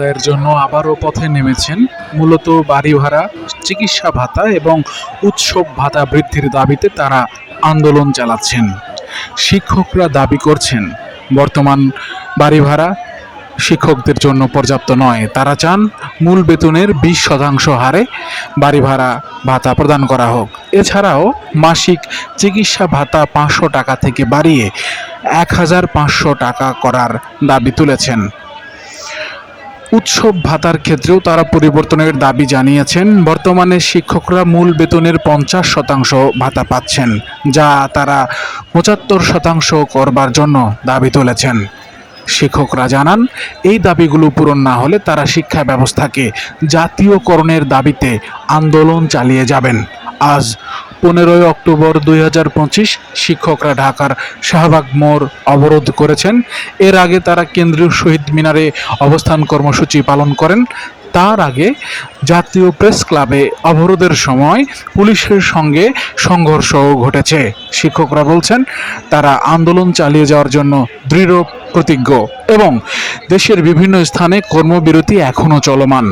আদায়ের জন্য আবারও পথে নেমেছেন। মূলত বাড়ি ভাড়া, চিকিৎসা ভাতা এবং উৎসব ভাতা বৃদ্ধির দাবিতে তারা আন্দোলন চালাচ্ছেন। শিক্ষকরা দাবি করছেন, বর্তমান বাড়ি ভাড়া শিক্ষকদের জন্য পর্যাপ্ত নয়। তারা চান মূল বেতনের 20% হারে বাড়ি ভাড়া ভাতা প্রদান করা হোক। এছাড়াও মাসিক চিকিৎসা ভাতা 500 টাকা থেকে বাড়িয়ে 1500 টাকা করার দাবি তুলেছেন। উৎসব ভাতার ক্ষেত্রেও তারা পরিবর্তনের দাবি জানিয়েছেন। বর্তমানে শিক্ষকরা মূল বেতনের 50% ভাতা পাচ্ছেন, যা তারা 75% করবার জন্য দাবি তুলেছেন। শিক্ষকরা জানান, এই দাবিগুলো পূরণ না হলে তারা শিক্ষা ব্যবস্থাকে জাতীয়করণের দাবিতে আন্দোলন চালিয়ে যাবেন। আজ 15 অক্টোবর 2025 শিক্ষকরা ঢাকার শাহবাগ মোড় অবরোধ করেছেন। এর আগে তারা কেন্দ্রীয় শহীদ মিনারে অবস্থান কর্মসূচি পালন করেন। তার আগে জাতীয় প্রেস ক্লাবে অবরোধের সময় পুলিশের সঙ্গে সংঘর্ষও ঘটেছে। শিক্ষকরা বলছেন, তারা আন্দোলন চালিয়ে যাওয়ার জন্য দৃঢ় প্রতিজ্ঞ এবং দেশের বিভিন্ন স্থানে কর্মবিরতি এখনও চলমান।